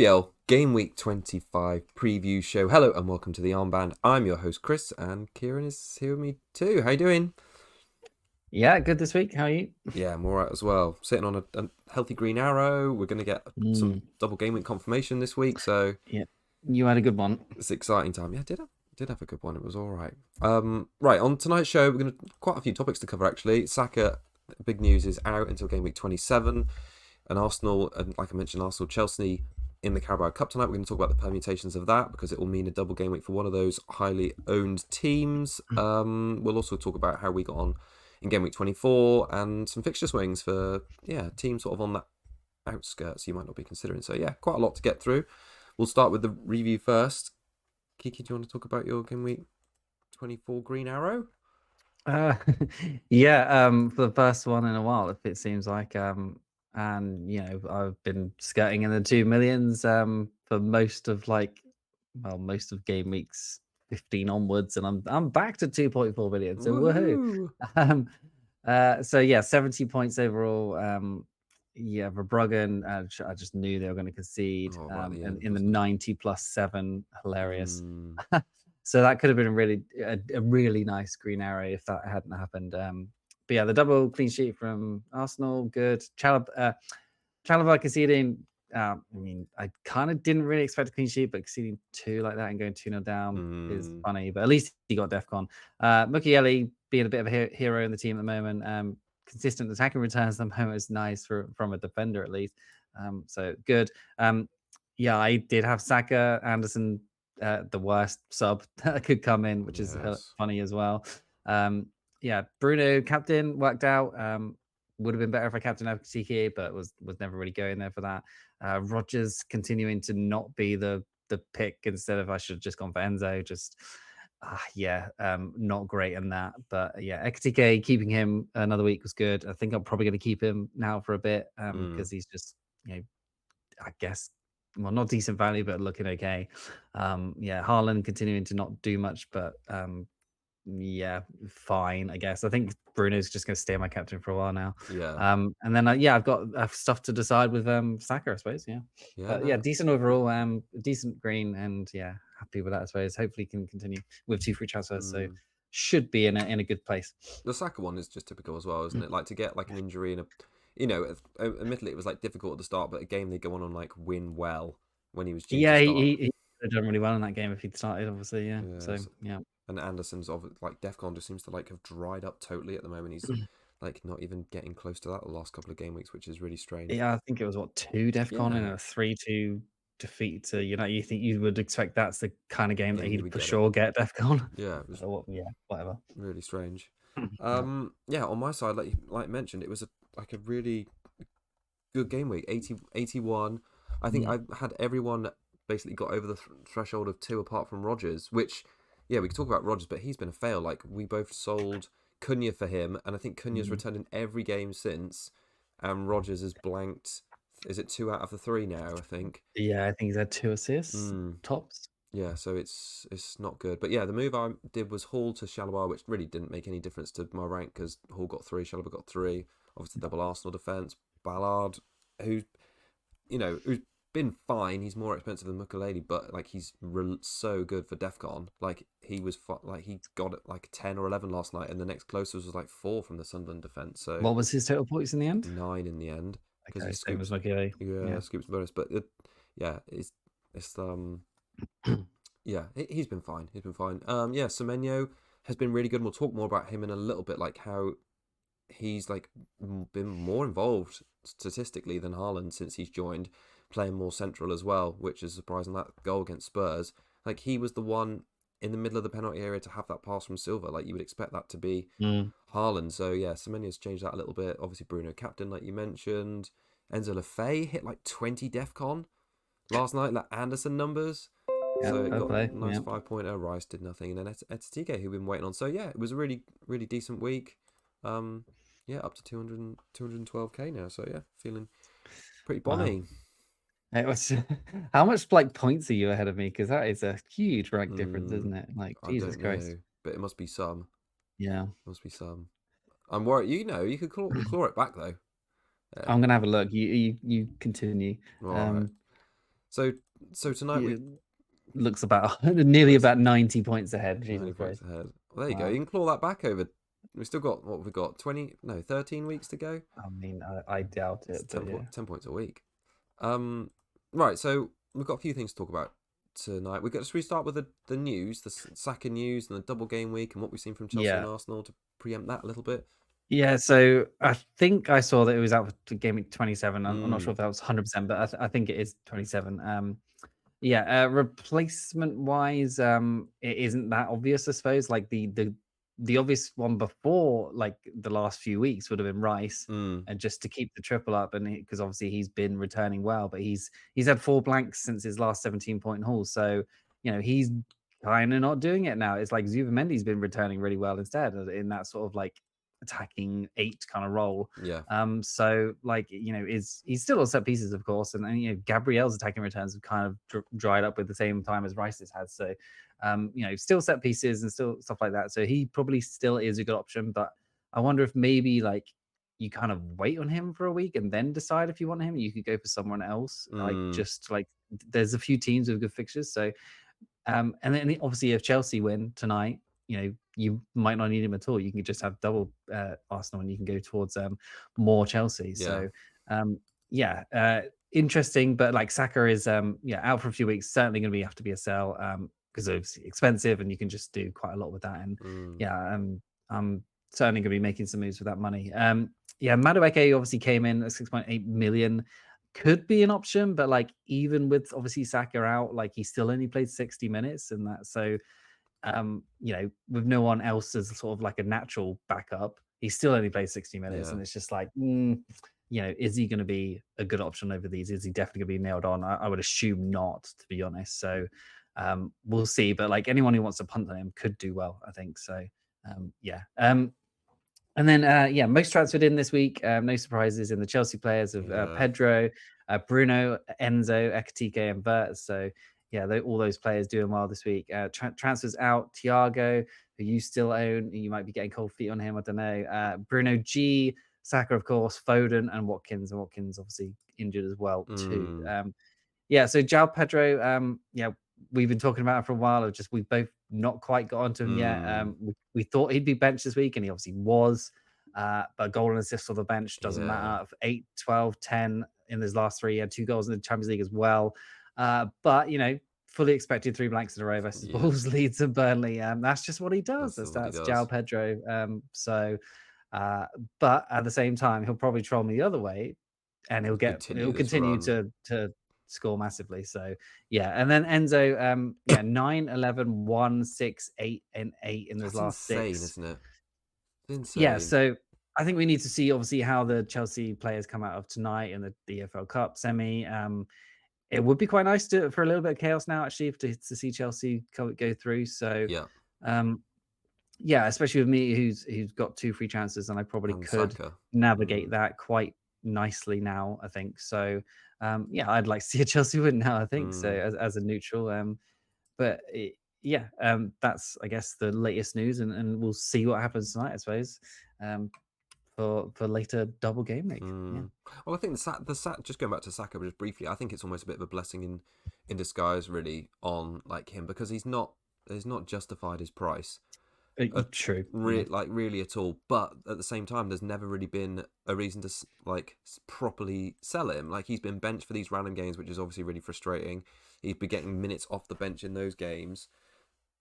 FPL Game Week 25 preview show. Hello and welcome to the Armband. I'm your host Chris, and Kieran is here with me too. How you doing? Yeah, good this week. How are you? Yeah, I'm alright as well. Sitting on a healthy green arrow. We're going to get some double game week confirmation this week, so Yeah, you had a good one. it's an exciting time. Yeah, did have a good one. It was all right. Right, on tonight's show, we're going to quite a few topics to cover actually. Saka, big news, is out until game week 27. And Arsenal, and like I mentioned, Arsenal, Chelsea in the Carabao Cup tonight. We're going to talk about the permutations of that because it will mean a double game week for one of those highly owned teams. We'll also talk about how we got on in game week 24 and some fixture swings for teams sort of on that outskirts you might not be considering. So yeah, quite a lot to get through. We'll start with the review first. Kiki, do you want to talk about your game week 24 Green Arrow? Yeah, for the first one in a while, if it seems like. And I've been skirting in the 2 millions for most of game weeks 15 onwards, and I'm back to 2.4 million. So woohoo! So yeah, 70 points overall. Yeah, Verbruggen, I just knew they were going to concede. In the 90 plus 7, hilarious. So that could have been a really nice green arrow if that hadn't happened. But yeah, the double clean sheet from Arsenal, good. Chalobah conceding. I mean, I kind of didn't really expect a clean sheet, but conceding 2 like that and going 2-0 down is funny. But at least he got DEFCON. Mukiele being a bit of a hero in the team at the moment. Consistent attacking returns at the moment is nice from a defender at least. So good. Yeah, I did have Saka, Anderson, the worst sub that could come in, which is funny as well. Yeah, Bruno captain worked out. Would have been better if I captained FPL, but was never really going there for that. Rodgers continuing to not be the pick instead of I should have just gone for Enzo. Just not great in that. But yeah, XTK keeping him another week was good. I think I'm probably going to keep him now for a bit because he's just I guess. Well, not decent value, but looking okay. Haaland continuing to not do much, but fine, I guess. I think Bruno's just going to stay my captain for a while now. Yeah. And then I've got stuff to decide with Saka, I suppose. Decent overall. Decent green, and happy with that, I suppose. Hopefully, can continue with 2 free transfers. So should be in a good place. The Saka one is just typical as well, isn't it? Like to get like an injury and admittedly it was like difficult at the start, but a game they go on and like win well when he was due to start. He would have done really well in that game if he'd started, obviously. And Anderson's like DEFCON just seems to like have dried up totally at the moment. He's like not even getting close to that the last couple of game weeks, which is really strange. Yeah, I think it was 2 DEFCON and a 3-2 defeat to you think you would expect that's the kind of game that he'd for sure get DEFCON. Yeah, whatever. Really strange. On my side, like I mentioned, it was a really good game week. 81. I think I had everyone basically got over the threshold of 2 apart from Rodgers, which we can talk about Rodgers, but he's been a fail. Like we both sold Cunha for him, and I think Cunha's returned in every game since, and Rodgers has blanked. Is it 2 out of the 3 now? I think. Yeah, I think he's had 2 assists tops. Yeah, so it's not good. But yeah, the move I did was Hall to Chalobah, which really didn't make any difference to my rank because Hall got 3, Chalobah got 3. Obviously, double Arsenal defence. Ballard, who's been fine. He's more expensive than Mukiele, but like he's so good for DEFCON. Like he was he got it like 10 or 11 last night, and the next closest was like 4 from the Sunderland defence. So what was his total points in the end? 9 in the end because he scoops Mukiele. Scoops bonus, but it's he's been fine. Semenyo has been really good. And we'll talk more about him in a little bit, like how he's like been more involved statistically than Haaland since he's joined, playing more central as well, which is surprising. That goal against Spurs, like he was the one in the middle of the penalty area to have that pass from Silva. Like you would expect that to be Haaland. So Semenyo's changed that a little bit. Obviously Bruno captain, like you mentioned. Enzo Lefebvre hit like 20 DEFCON last night, like Anderson numbers. So it got a nice 5.0. Rice did nothing, and then Esssential, who we've been waiting on. So it was a really, really decent week. Up to 212k now. So feeling pretty bonny. It was how much like points are you ahead of me? Because that is a huge rank difference, isn't it? Like Jesus Christ. But it must be some. Yeah, must be some. I'm worried. You could claw it back though. I'm gonna have a look. You continue. Right. So tonight we Looks about nearly about 90 points ahead. 90 Jesus points Christ. ahead. Well, there you go. Wow. You can claw that back over. We've still got what we've got 13 weeks to go. I mean, I doubt It's it, but yeah. 10 points a week. Right. So we've got a few things to talk about tonight. Should we start with the news, the Saka news, and the double game week, and what we've seen from Chelsea and Yeah. Arsenal to preempt that a little bit. Yeah, so I think I saw that it was out for game week 27. I'm not sure Mm, if that was 100%, but I think it is 27. Yeah, replacement wise, it isn't that obvious, I suppose. Like the obvious one before like the last few weeks would have been Rice, mm, and just to keep the triple up, and because obviously he's been returning well, but he's had 4 blanks since his last 17-point haul, so he's kind of not doing it now. It's like Zubamendi's been returning really well instead in that sort of like attacking 8 kind of role. yeah. So like he's still on set pieces, of course, and Gabriel's attacking returns have kind of dried up with the same time as Rice's had. So still set pieces and still stuff like that. So he probably still is a good option, but I wonder if maybe like you kind of wait on him for a week and then decide if you want him. You could go for someone else, like Mm, just like there's a few teams with good fixtures. So and then obviously if Chelsea win tonight, you might not need him at all. You can just have double Arsenal and you can go towards more Chelsea. yeah. So yeah, interesting. But like Saka is out for a few weeks. Certainly going to have to be a sell because it's expensive and you can just do quite a lot with that. And Mm, yeah, I'm certainly going to be making some moves with that money. Yeah, Madueke obviously came in at 6.8 million. Could be an option, but like even with obviously Saka out, like he still only played 60 minutes, and that so with no one else as sort of like a natural backup, he still only plays 60 minutes, yeah. and it's just like, is he going to be a good option over these? Is he definitely going to be nailed on? I would assume not, to be honest. So we'll see. But like anyone who wants to punt on him could do well, I think. So yeah. And then, most transferred in this week. No surprises in the Chelsea players of Yeah. Pedro, Bruno, Enzo, Ekatike, and Vert. So, yeah, all those players doing well this week. Transfers out, Thiago, who you still own. You might be getting cold feet on him. I don't know. Bruno G, Saka, of course, Foden, and Watkins. And Watkins obviously injured as well, too. Mm, Yeah, so João Pedro, we've been talking about it for a while. We've both not quite got onto him yet. mm, We thought he'd be benched this week, and he obviously was. But goal and assist on the bench doesn't yeah. matter. 8, 12, 10 in his last 3. He had 2 goals in the Champions League as well. But fully expected 3 blanks in a row versus Yeah. Wolves, Leeds, and Burnley. That's just what he does. That's what he That's does. João Pedro. But at the same time, he'll probably troll me the other way, and Continue he'll this continue run. to score massively. So yeah, and then Enzo, 9, 11, 1, 6, 8, and 8 in his That's last insane, 6. isn't it? It's Yeah, insane. so I think we need to see obviously how the Chelsea players come out of tonight in the EFL Cup semi. It would be quite nice for a little bit of chaos now, actually, to see Chelsea go through. So Yeah. yeah, especially with me who's got 2 free chances, and I probably And could Saka. navigate Mm, that quite nicely now, I think. So yeah, I'd like to see a Chelsea win now, I think. So mm, as a neutral. But yeah, that's I guess the latest news, and we'll see what happens tonight, I suppose. For later double game week. Yeah. mm. Well, I think just going back to Saka just briefly, I think it's almost a bit of a blessing in disguise, really, on like him because he's not justified his price. True. Yeah. Really at all. But at the same time, there's never really been a reason to properly sell him. Like he's been benched for these random games, which is obviously really frustrating. He's been getting minutes off the bench in those games.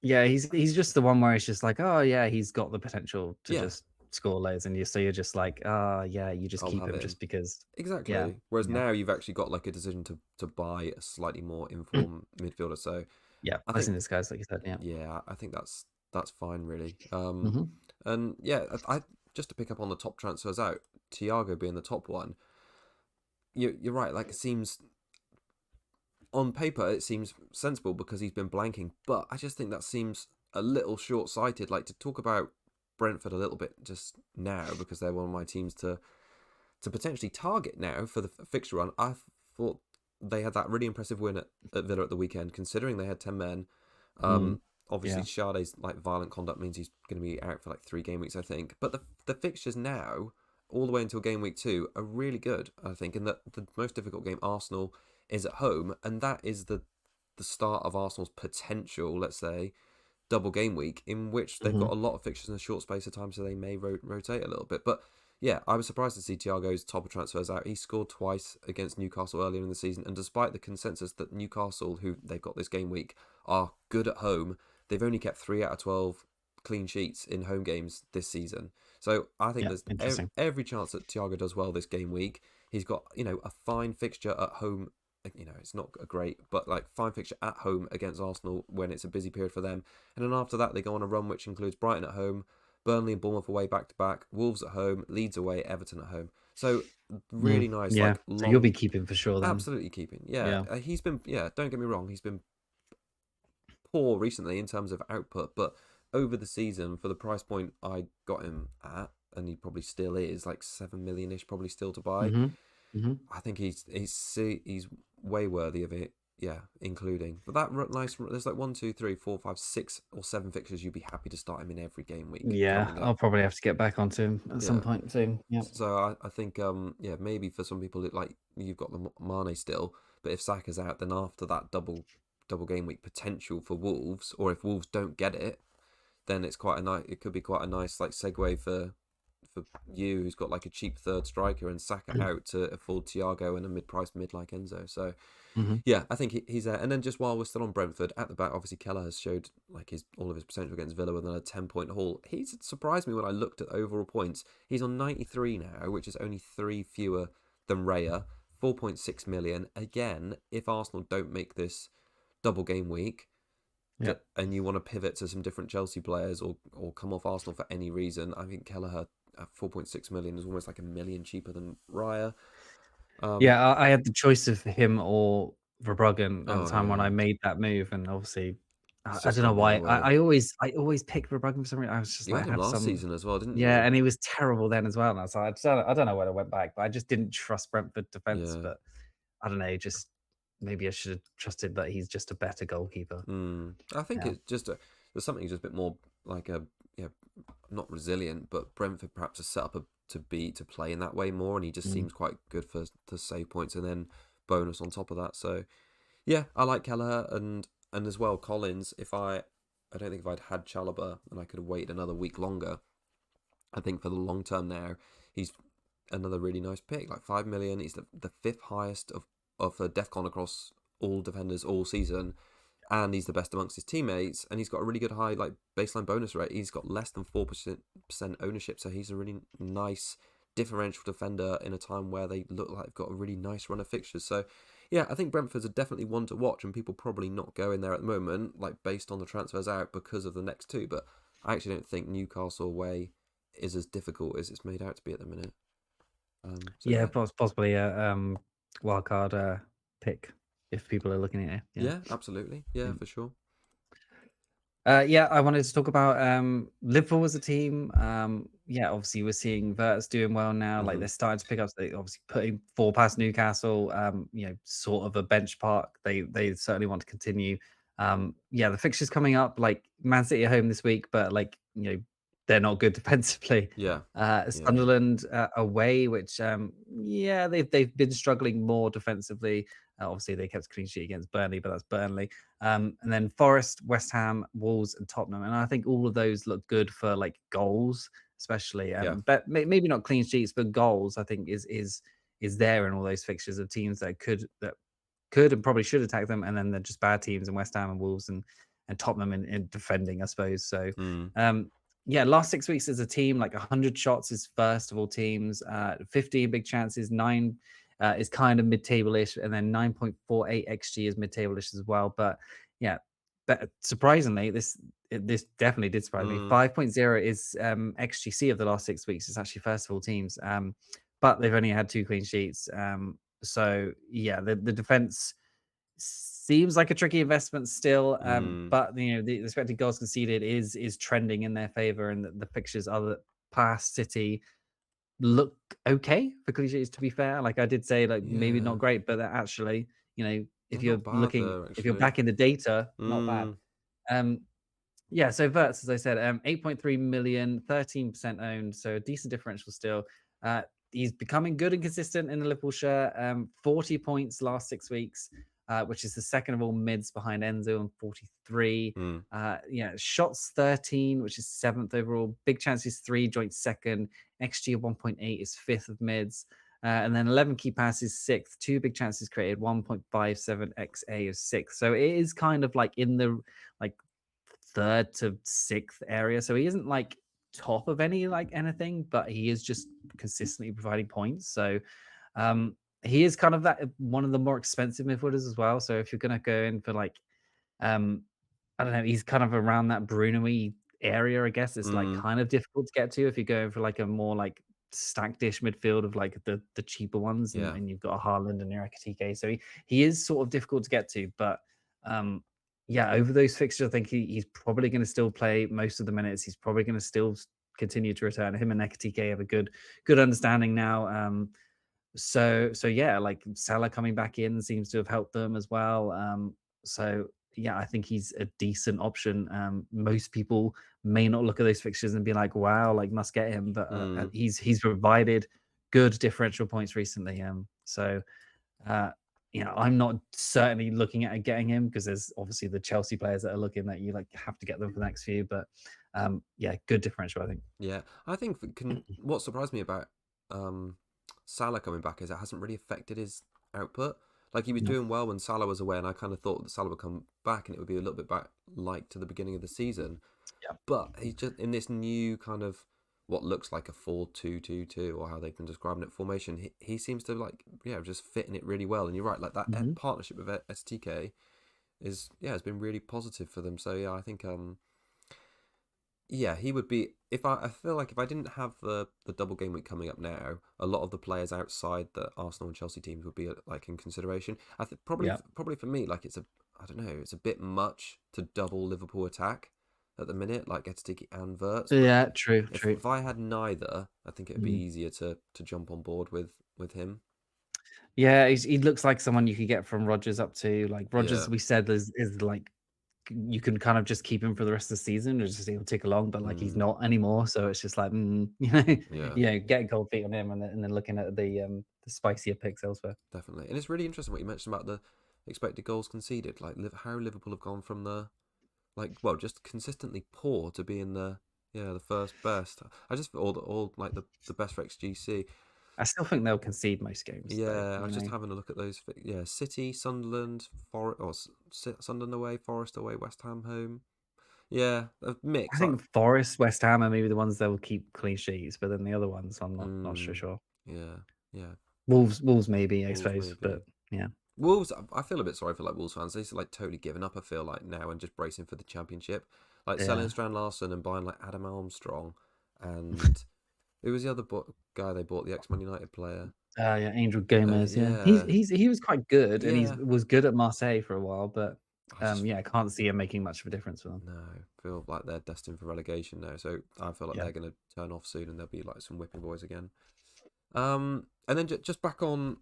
Yeah, he's just the one where it's just like, oh yeah, he's got the potential to Yeah, just score loads, and you're just like, oh yeah, you just I'll keep have him him. just because. Yeah, Exactly. Whereas yeah, now you've actually got like a decision to buy a slightly more informed midfielder. So yeah. I think Placing this guy's like you said, yeah. yeah, I think that's fine really. Hmm. And yeah, I just to pick up on the top transfers out, Thiago being the top one. You're right. Like it seems on paper it seems sensible because he's been blanking, but I just think that seems a little short-sighted. Like to talk about Brentford a little bit just now because they're one of my teams to potentially target now for the fixture run. I thought they had that really impressive win at Villa at the weekend, considering they had 10 men. Mm, Obviously, yeah. Sade's like violent conduct means he's going to be out for like 3 game weeks, I think. But the fixtures now, all the way until game week 2, are really good, I think. And the most difficult game, Arsenal, is at home, and that is the start of Arsenal's potential, let's say, double game week, in which they've got Mhm. a lot of fixtures in a short space of time, so they may rotate a little bit. But yeah, I was surprised to see Thiago's top of transfers out. He scored twice against Newcastle earlier in the season, and despite the consensus that Newcastle, who they've got this game week, are good at home, they've only kept 3 out of 12 clean sheets in home games this season. So I think Yeah, there's interesting. every chance that Thiago does well this game week. He's got, a fine fixture at home. It's not a great, but like fine fixture at home against Arsenal when it's a busy period for them. And then after that, they go on a run which includes Brighton at home, Burnley and Bournemouth away back to back, Wolves at home, Leeds away, Everton at home. So really nice, Yeah. like So you'll be long, keeping for sure then. absolutely keeping. Yeah, Yeah. he's been. Yeah, don't get me wrong, he's been poor recently in terms of output, but over the season for the price point I got him at, and he probably still is like 7 million ish, probably still to buy. Mhm. Mhm. I think he's way worthy of it. Yeah, including. But that nice. There's like 1, 2, 3, 4, 5, 6 or 7 fixtures. You'd be happy to start him in every game week Yeah, coming I'll up. probably have to get back onto him at some Yeah. point soon. Yeah. So I think yeah, maybe for some people like you've got the Mane still, but if Saka's out, then after that double game week potential for Wolves, or if Wolves don't get it, then it's quite a nice. It could be quite a nice like segue for you, who's got like a cheap third striker and Saka out to a full Thiago and a mid-priced mid like Enzo. So Mhm. yeah, I think he's there. And then just while we're still on Brentford, at the back, obviously Keller has showed like his all of his potential against Villa with a 10-point haul. He's surprised me when I looked at overall points. He's on 93 now, which is only 3 fewer than Raya. 4.6 million. Again, if Arsenal don't make this double game week, Yeah. and you want to pivot to some different Chelsea players or come off Arsenal for any reason, I think Kelleher at 4.6 million is almost like a million cheaper than Raya. Um, Yeah, I had the choice of him or Verbruggen at the oh time when I yeah, made that move, and obviously, it's I just don't know gone the why. other way. I always pick Verbruggen for some reason. I was just You like, had I him had last some. season as well, didn't Yeah, you? and he was terrible then as well. And I don't know where I went back, but I just didn't trust Brentford defense. Yeah. But I don't know, just maybe I should have trusted that he's just a better goalkeeper. I think Yeah. it's just there's something just a bit more like a yeah, not resilient, but Brentford perhaps a set up to play in that way more, and he just Mm. seems quite good for to save points and then bonus on top of that. So yeah, I like Kelleher and as well Collins. I don't think if I'd had Chalobah and I could have waited another week longer, I think for the long term there, he's another really nice pick. Like 5 million, he's the fifth highest of DefCon across all defenders all season, and he's the best amongst his teammates. And he's got a really good high like baseline bonus rate. He's got less than 4% ownership, so he's a really nice differential defender in a time where they look like they've got a really nice run of fixtures. So yeah, I think Brentford's are definitely one to watch, and people probably not go in there at the moment, like based on the transfers out because of the next two. But I actually don't think Newcastle away is as difficult as it's made out to be at the minute. So Yeah, yeah, possibly a wild card pick if people are looking at it. Yeah. yeah, absolutely, yeah, Yeah. for sure. Yeah, I wanted to talk about Liverpool as a team. Yeah, obviously we're seeing Verts doing well now. Like Hmm. they're starting to pick up. They obviously putting 4 past Newcastle. Sort of a bench park. They certainly want to continue. Yeah, the fixtures coming up. Like Man City at home this week, but they're not good defensively. Yeah, yeah, Sunderland away, which yeah, they've been struggling more defensively. Obviously, they kept a clean sheet against Burnley, but that's Burnley. And then Forest, West Ham, Wolves, and Tottenham. And I think all of those look good for like goals, especially. yeah. But maybe not clean sheets, but goals. I think is there in all those fixtures of teams that could and probably should attack them, and then they're just bad teams in West Ham and Wolves and Tottenham in defending, I suppose. So, Mm, yeah, last 6 weeks as a team, like 100 shots is first of all teams, 50 big chances, 9 is kind of mid-table-ish, and then 9.48 xG is mid-table-ish as well. But yeah, but surprisingly, this definitely did surprise me. mm, 5.0 is xGC of the last 6 weeks. It's actually first of all teams, but they've only had 2 clean sheets. So yeah, the defense seems like a tricky investment still, mm. but the expected goals conceded is trending in their favor, and the fixtures other past City look okay for clean sheets. To be fair, like I did say, like maybe not Yeah, great, but they're actually, they're if you're not bad looking, there if you're actually. back in the data, not bad. Mm, Um, yeah, so Verts, as I said, 8.3 million, 13% owned, so a decent differential still. he's becoming good and consistent in the Liverpool shirt. 40 points last 6 weeks, which is the second of all mids behind Enzo and 43. Mm. Shots 13, which is seventh overall. Big chances 3, joint second. XG of 1.8 is fifth of mids. And then 11 key passes, sixth. 2 big chances created, 1.57 XA is sixth. So it is kind of like in the like third to sixth area. So he isn't like top of anything, but he is just consistently providing points. So he is kind of that one of the more expensive midfielders as well. So if you're gonna go in for like I don't know, he's kind of around that Bruno-y area, I guess. It's like Mm. kind of difficult to get to if you're going for like a more like stacked dish midfield of like the cheaper ones, Yeah. and you've got a Haaland and your Ekitike. So he is sort of difficult to get to, but over those fixtures, I think he's probably going to still play most of the minutes. He's probably going to still continue to return. Him and Ekitike have a good understanding now. So yeah, like Salah coming back in seems to have helped them as well. So yeah, I think he's a decent option. Most people may not look at those fixtures and be like, "Wow, like must get him," but Mm. he's provided good differential points recently. Uh, I'm not certainly looking at getting him because there's obviously the Chelsea players that are looking that you like have to get them for the next few. But good differential, I think. Yeah. I think what surprised me about Salah coming back is it hasn't really affected his output. Like he was No. doing well when Salah was away, and I kind of thought that Salah would come back and it would be a little bit back like to the beginning of the season. Yeah. But he's just in this new kind of what looks like a 4-2-2-2 or how they've been describing it formation. He seems to like just fitting it really well. And you're right, like that Mhm. partnership with STK has been really positive for them. So yeah, I think he would be if I feel like if I didn't have the double game week coming up now, a lot of the players outside the Arsenal and Chelsea teams would be like in consideration. I think Yeah. probably for me, like I don't know, it's a bit much to double Liverpool attack at the minute, like Getty and Verts. But Yeah. True. True. if I had neither, I think it'd be Mhm. easier to jump on board with him. Yeah, he looks like someone you could get from Rogers up to like Yeah. Rogers. We said is like you can kind of just keep him for the rest of the season, or just he'll tick along. But like he's Mm, not anymore, so it's just like yeah. get cold feet on him, and then looking at the spicier picks elsewhere. Definitely. And it's really interesting what you mentioned about the expected goals conceded, like how Liverpool have gone from the just consistently poor to being the first best. I just all like the best for XGC. I still think they'll concede most games, though. Yeah, I was just having a look at those. Yeah, City, Sunderland, Sunderland away, Forest away, West Ham home. Yeah, a I mix. think Forest, West Ham are maybe the ones that will keep clean sheets, but then the other ones, I'm not so Mm, sure. yeah, yeah. Wolves maybe, I Wolves suppose, maybe. but yeah, Wolves, I feel a bit sorry for like Wolves fans. They're like totally given up. I feel like now and just bracing for the championship, like selling yeah. Strand Larson and buying like Adam Armstrong, and who was the other guy they bought? The ex-Man United player. Yeah, Angel Gomez. Yeah, Yeah, he was quite good, and yeah. was good at Marseille for a while, but I just I can't see him making much of a difference for them. no feel like they're destined for relegation now. So I feel like Yeah, they're going to turn off soon, and there'll be like some whipping boys again. And then just back on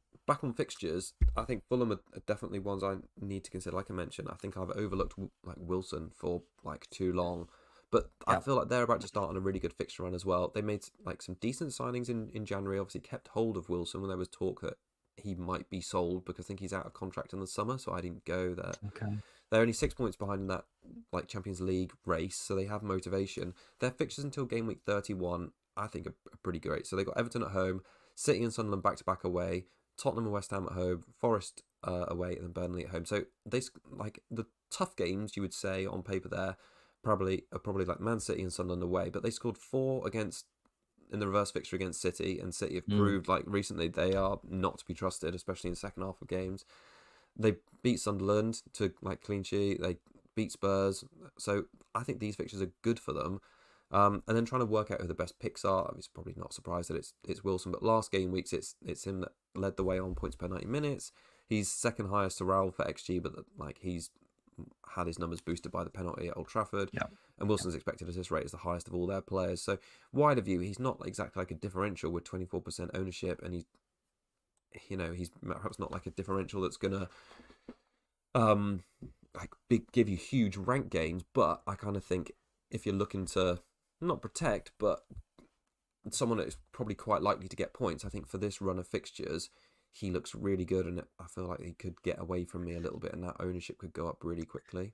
fixtures, I think Fulham are definitely ones I need to consider. Like I mentioned, I think I've overlooked like Wilson for like too long, but I yeah, feel like they're about to start on a really good fixture run as well. They made like some decent signings in January. Obviously, kept hold of Wilson when there was talk that he might be sold because I think he's out of contract in the summer, so I didn't go there. okay, They're only 6 points behind in that like Champions League race, so they have motivation. Their fixtures until game week 31, I think, are pretty great. So they got Everton at home, City and Sunderland back to back away, Tottenham and West Ham at home, Forest away, and then Burnley at home. So they like the tough games you would say on paper there are probably like Man City and Sunderland away, but they scored 4 against in the reverse fixture against City, and City have mm, proved like recently they are not to be trusted, especially in the second half of games. They beat Sunderland to like clean sheet. They beat Spurs, so I think these fixtures are good for them. And then trying to work out who the best picks are. It's probably not surprised that it's Wilson, but last game weeks it's him that led the way on points per 90 minutes. He's second highest to Raul for XG, but like he's had his numbers boosted by the penalty at Old Trafford. yeah, And Wilson's expected assist rate is the highest of all their players. So wider view, he's not exactly like a differential with 24% ownership, and he's perhaps not like a differential that's gonna um give you huge rank gains. But I kind of think if you're looking to not protect but someone that's probably quite likely to get points. I think for this run of fixtures, he looks really good, and I feel like he could get away from me a little bit, and that ownership could go up really quickly.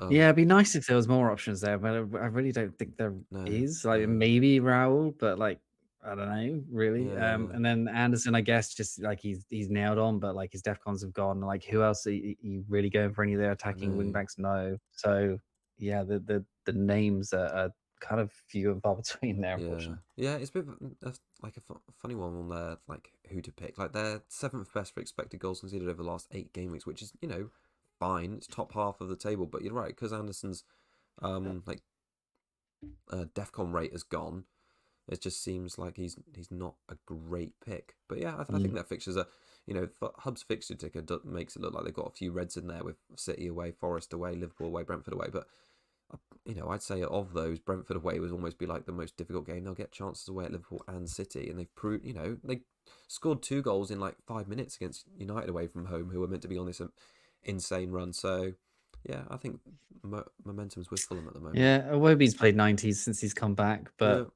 Yeah, it'd be nice if there was more options there, but I really don't think there No, is. Like no, maybe Raul, but like I don't know, really. yeah, And then Anderson, I guess, just like he's nailed on, but like his defcons have gone. Like who else are you really going for any of their I attacking wing know. backs? No. So yeah, the names are kind of few and far between there, Yeah, unfortunately. yeah, it's a bit like a funny one on there, like who to pick. Like they're seventh best for expected goals conceded over the last 8 game weeks, which is fine. It's top half of the table, but you're right because Anderson's like DEFCON rate has gone. It just seems like he's not a great pick. But yeah, I think Mm. that fixtures are, Hub's fixture ticker makes it look like they've got a few reds in there with City away, Forest away, Liverpool away, Brentford away. But I'd say of those, Brentford away would almost be like the most difficult game. They'll get chances away at Liverpool and City, and they've proved, they scored 2 goals in like 5 minutes against United away from home, who were meant to be on this insane run. So yeah, I think momentum's with Fulham at the moment. Yeah, Iwobi's played 90s since he's come back, Yeah, but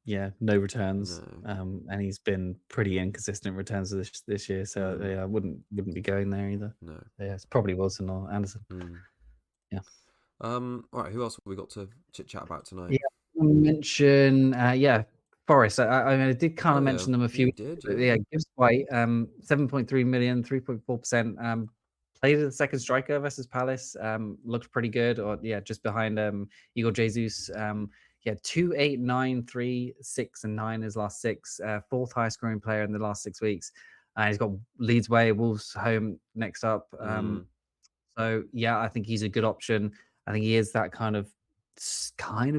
yeah, no returns. no, And he's been pretty inconsistent returns this year. So mm, yeah, I wouldn't be going there either. no. So, yeah, it's probably Wilson or Anderson. Mm. Yeah. All right. Who else have we got to chit chat about tonight? Yeah. Mention yeah, Forest. I mean, I did kind Oh of yeah, mention them a few you weeks did. ago, but Yeah. yeah, Gibbs White, 7.3 million, 3.4%. Played as a second striker versus Palace. Looked pretty good, or yeah, just behind Igor Jesus. Yeah, 2, 8, 9, 3, 6, and 9 his last 6. Fourth highest scoring player in the last 6 weeks. He's got Leeds away, Wolves home next up. Mm, So yeah, I think he's a good option. I think he is that kind of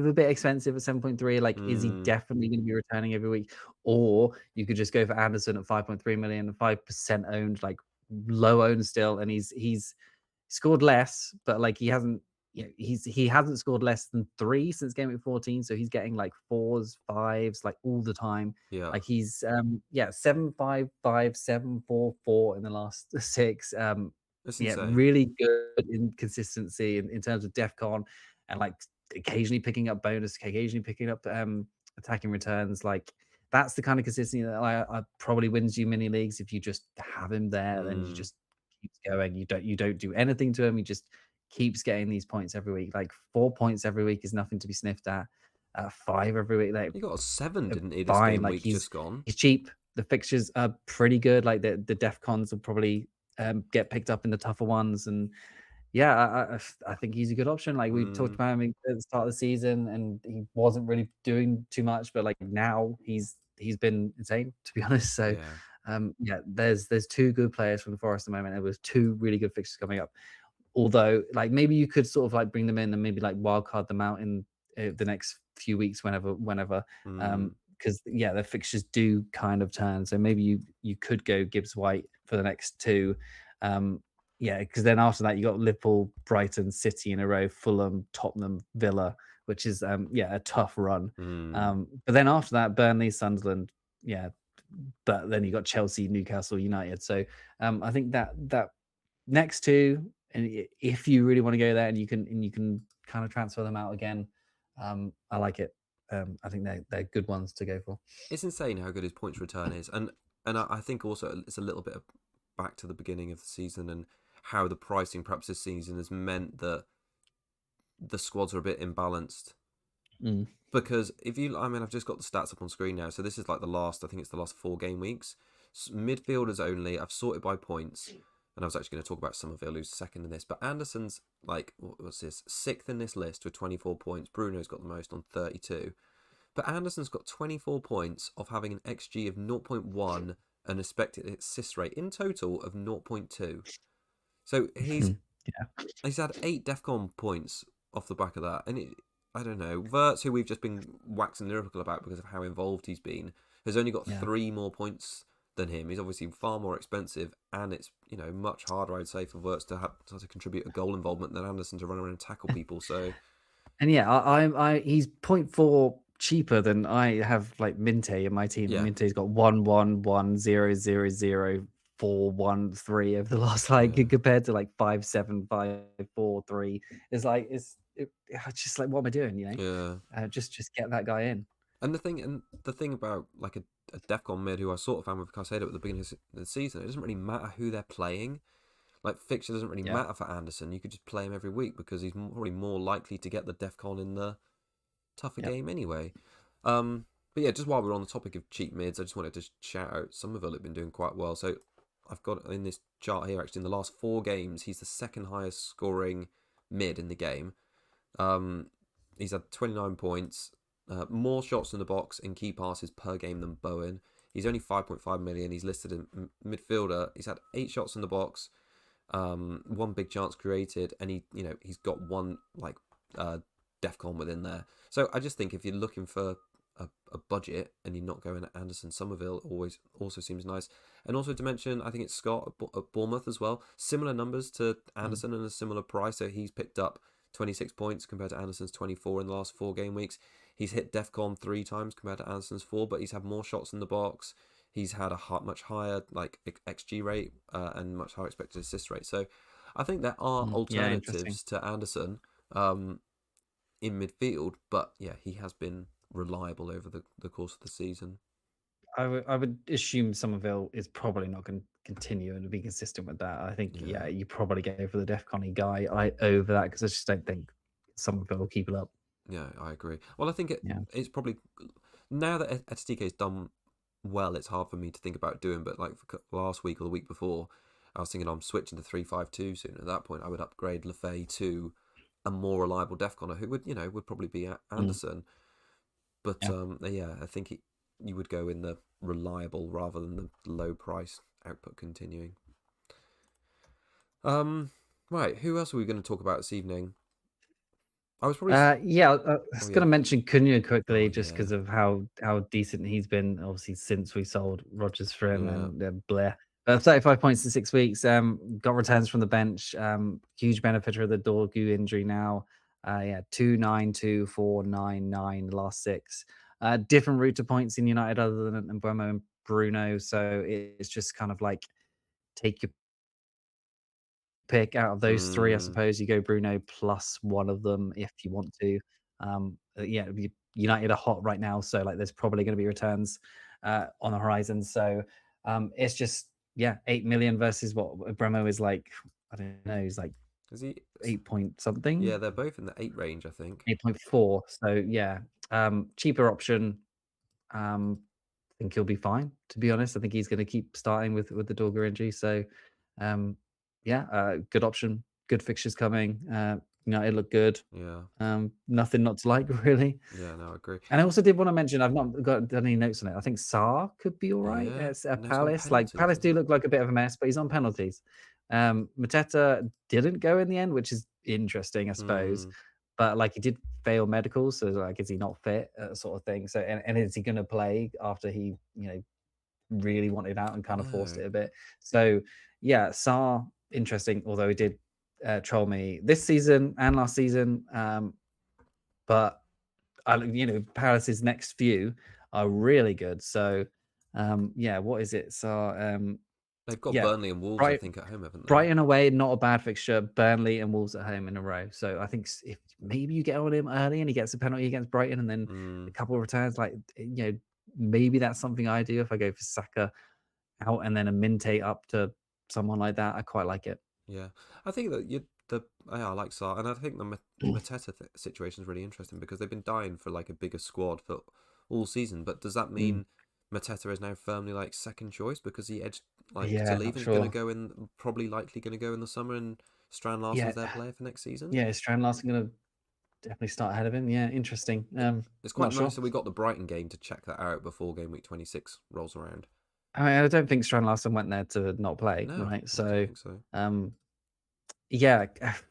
a bit expensive at 7.3. Like, is he mm. definitely going to be returning every week? Or you could just go for Anderson at 5.3 million, 5% owned, like low owned still, and he's scored less, but like he hasn't. He hasn't scored less than 3 since game week 14, so he's getting like 4s, 5s, like all the time. Yeah. Like he's 7.55, 7.44 in the last 6. That's Yeah, insane. really good in consistency in terms of DEFCON and like occasionally picking up bonus, occasionally picking up attacking returns. Like that's the kind of consistency that I probably wins you mini leagues if you just have him there and you Mm. just keeps going. You don't do anything to him. He just keeps getting these points every week. Like 4 points every week is nothing to be sniffed at. 5 every week, like He got a 7, didn't he? This fine. game Like week just gone. he's cheap. The fixtures are pretty good. Like the def cons will probably get picked up in the tougher ones. And yeah, I think he's a good option. Like we talked Mm. about him at the start of the season, and he wasn't really doing too much, but like now he's been insane, to be honest. So Yeah. yeah, there's 2 good players from the Forest at the moment. There was 2 really good fixtures coming up. Although, like maybe you could sort of like bring them in and maybe like wildcard them out in the next few weeks, whenever. Mm. Because yeah, the fixtures do kind of turn. So maybe you could go Gibbs White for the next 2. Yeah, because then after that you got Liverpool, Brighton, City in a row, Fulham, Tottenham, Villa, which is yeah, a tough run. Mm. But then after that, Burnley, Sunderland, yeah. But then you got Chelsea, Newcastle, United. So I think that next 2, and if you really want to go there and you can kind of transfer them out again, I like it. I think they're good ones to go for. It's insane how good his points return is, and I think also it's a little bit of back to the beginning of the season and how the pricing perhaps this season has meant that the squads are a bit imbalanced. Mm. Because I've just got the stats up on screen now. So this is like I think it's the last 4 game weeks. Midfielders only. I've sorted by points. And I was actually going to talk about Somerville, who's second in this. But Anderson's like, what's this? 6th in this list with 24 points. Bruno's got the most on 32. But Anderson's got 24 points of having an XG of 0.1 and expected assist rate in total of 0.2. So Yeah. he's had 8 DEFCON points off the back of that. And I don't know. Verts, who we've just been waxing lyrical about because of how involved he's been, has only got Yeah. 3 more points than him. He's obviously far more expensive, and it's much harder, I'd say, for Verts to contribute a goal involvement than Anderson to run around and tackle people. So And yeah, he's point 0.4 cheaper than I have like Minte in my team. yeah, Minte's got 1-1-1-0-0-0-4-1-3 over the last like yeah, compared to like 5-7-5-4-3. It's like it's just like what am I doing? yeah. Just get that guy in. And the thing about like a Defcon mid who I sort of found with Caicedo at the beginning of the season, it doesn't really matter who they're playing. Like fixture doesn't really Yeah, matter for Anderson. You could just play him every week because he's probably more likely to get the Defcon in the tougher yeah, game anyway. But yeah, just while we're on the topic of cheap mids, I just wanted to shout out Somerville have been doing quite well. So I've got in this chart here actually in the last 4 games, he's the second highest scoring mid in the game. He's had 29 points, more shots in the box and key passes per game than Bowen. He's only 5.5 million. He's listed in midfielder. He's had 8 shots in the box, 1 big chance created, and he's got 1 like Defcon within there. So I just think if you're looking for a budget and you're not going at Anderson, Somerville always also seems nice. And also to mention, I think it's Scott at Bournemouth as well. Similar numbers to mm, Anderson and a similar price. So he's picked up 26 points compared to Anderson's 24 in the last 4 game weeks. He's hit Defcon 3 times compared to Anderson's 4, but he's had more shots in the box. He's had a much higher like XG rate and much higher expected assist rate. So I think there are yeah, interesting. alternatives to Anderson in midfield, but yeah, he has been reliable over the course of the season. I would assume Somerville is probably not going to continue and be consistent with that. I think, Yeah, yeah, you probably go for the Defcon guy over that because I just don't think Somerville will keep it up. yeah, I agree. Well, I think Yeah. it's probably now that Etestike's done well, it's hard for me to think about doing. But like for last week or the week before, I was thinking I'm switching to 3-5-2 soon. At that point, I would upgrade Lefay to a more reliable Defconer who would probably be Mm, Anderson. But yeah. yeah, I think you would go in the reliable rather than the low price output continuing. Right, who else are we going to talk about this evening? I was probably. Yeah, I Oh was yeah. going to mention Cunha quickly Oh just yeah. because of how decent he's been, obviously, since we sold Rogers for him Yeah. and Blair. 35 points in 6 weeks. Got returns from the bench. Huge benefit of the Dorgu injury now. Yeah, 2-9-2-4-9-9 the last 6. Different route to points in United other than Mbeumo and Bruno. So it's just kind of like take your pick out of those 3, I Mm, suppose. You go Bruno plus one of them if you want to. Yeah, United are hot right now, so like there's probably going to be returns on the horizon. So it's just 8 million versus what Bremo is like. I don't know, he's like is he? 8 point Yeah, something, they're both in the 8 range, I think. 8.4. So yeah, cheaper option. I think he'll be fine. To be honest, I think he's going to keep starting with the Dorger injury. So um, yeah, good option. Good fixtures coming. United look good. Yeah. Nothing not to like really. Yeah. No, I agree. And I also did want to mention I've not got any notes on it. I think Saar could be all right. Yeah. It's And he's on Palace. Like penalties Palace as do well. look like a bit of a mess, but he's on penalties. Mateta didn't go in the end, which is interesting, I suppose. Hmm. But like he did fail medicals, so like is he not fit, sort of thing. So and is he going to play after he really wanted out and I kind of forced know. it a bit? So yeah, Saar interesting, although he did troll me this season and last season. But Paris's next few are really good. So yeah, what is it? So They've got yeah, Burnley and Wolves, I Bright, think, at home, haven't they? Brighton away, not a bad fixture. Burnley and Wolves at home in a row. So I think if maybe you get on him early and he gets a penalty against Brighton and then a Mm, couple of returns, like maybe that's something I do if I go for Saka out and then a Minte up to someone like that. I quite like it. yeah. I think that I like Sar, and I think the Mateta situation is really interesting because they've been dying for like a bigger squad for all season. But does that Mm. mean Mateta is now firmly like second choice because he edged like to Yeah, leave not and going to sure. go in, probably likely going to go in the summer, and Strand Yeah, Larsen's their player for next season? yeah. Is Strand Larsen going to definitely start ahead of him? Yeah, interesting. It's quite Not nice sure. that we got the Brighton game to check that out before game week 26 rolls around. I mean, I don't think Strand Larsen went there to not play, No, right? I don't So, think so. um, yeah,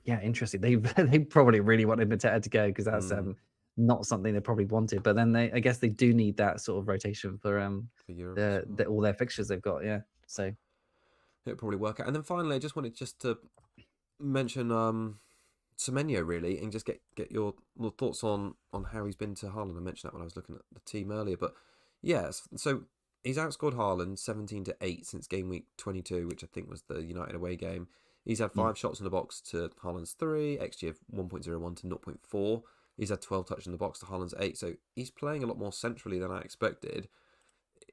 yeah, interesting. They they probably really wanted Mateta to go because that's Mm, not something they probably wanted. But then I guess they do need that sort of rotation for for Europe as well. all their fixtures they've got. Yeah, so It'll probably work out. And then finally, I just wanted to mention Semenyo really, and just get your thoughts on how he's been to Haaland. I mentioned that when I was looking at the team earlier, but yes, so he's outscored Haaland 17-8 since game week 22, which I think was the United away game. He's had mm, 5 shots in the box to Haaland's 3, XG of 1.01 to 0.4. He's had 12 touches in the box to Haaland's 8, so he's playing a lot more centrally than I expected.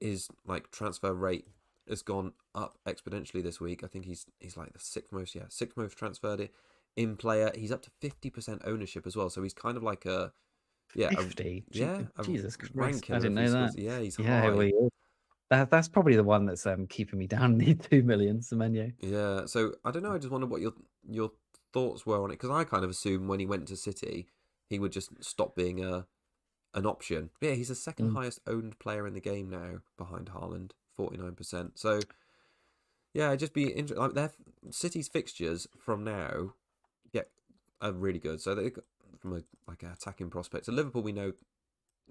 His like transfer rate has gone up exponentially this week. I think he's like the sixth most transferred in player. He's up to 50% ownership as well, so he's kind of like a 50. a Jesus Christ, I ranker didn't if he know that. scores. Yeah, he's Yeah, well, high. he is. That's probably the one that's keeping me down the 2 million, Semenyo. Yeah, so I don't know. I just wonder what your thoughts were on it, because I kind of assumed when he went to City, he would just stop being an option. But yeah, he's the second Mm. highest owned player in the game now, behind Haaland, 49%. So yeah, it'd just be interesting. Like their City's fixtures from now get are really good. So they from a like an attacking prospect. So Liverpool, we know,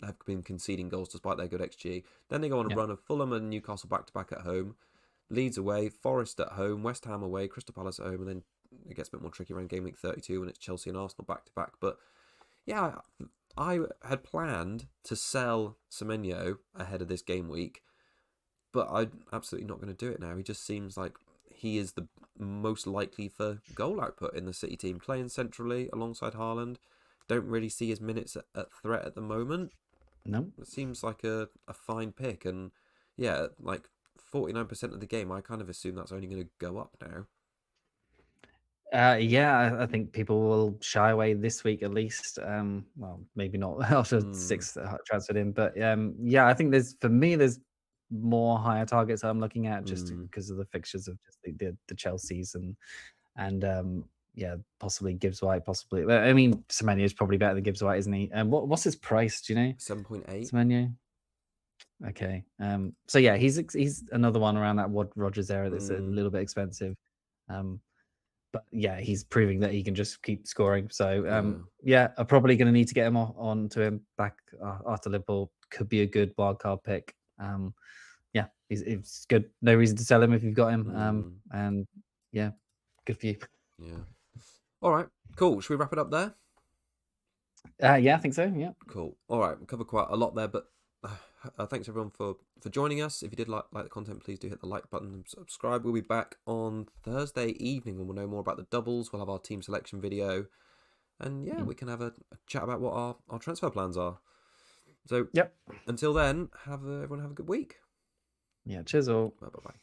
have been conceding goals despite their good XG. Then they go on a Yeah. run of Fulham and Newcastle back to back at home, Leeds away, Forest at home, West Ham away, Crystal Palace at home, and then it gets a bit more tricky around game week 32 when it's Chelsea and Arsenal back to back. But yeah, I had planned to sell Semenyo ahead of this game week, but I'm absolutely not going to do it now. He just seems like he is the most likely for goal output in the City team, playing centrally alongside Haaland. Don't really see his minutes at threat at the moment. No. It seems like a fine pick, and yeah, like 49% of the game, I kind of assume that's only going to go up now. Yeah, I think people will shy away this week at least. Well, maybe not after Hmm. 6 transferred in, but yeah, I think there's more higher targets I'm looking at just Hmm. because of the fixtures of just the Chelseas and yeah, possibly Gibbs White, possibly. Well, I mean, Semenyo is probably better than Gibbs White, isn't he? And what's his price? Do you know, 7.8. Semenyo? Okay. So yeah, he's another one around that Rogers area that's a Hmm. little bit expensive. Um, but yeah, he's proving that he can just keep scoring. So Yeah. yeah, I'm probably going to need to get him on to him back after Liverpool. Could be a good wildcard pick. Yeah, he's good. No reason to sell him if you've got him. Hmm. And yeah, good for you. Yeah. All right. Cool. Should we wrap it up there? Yeah, I think so. Yeah. Cool. All right. We covered quite a lot there, but thanks everyone for joining us. If you did like the content, please do hit the like button and subscribe. We'll be back on Thursday evening when we'll know more about the doubles. We'll have our team selection video, and yeah, Mm. we can have a chat about what our transfer plans are. So Yep. until then, everyone have a good week. Yeah. Cheers all. Bye bye.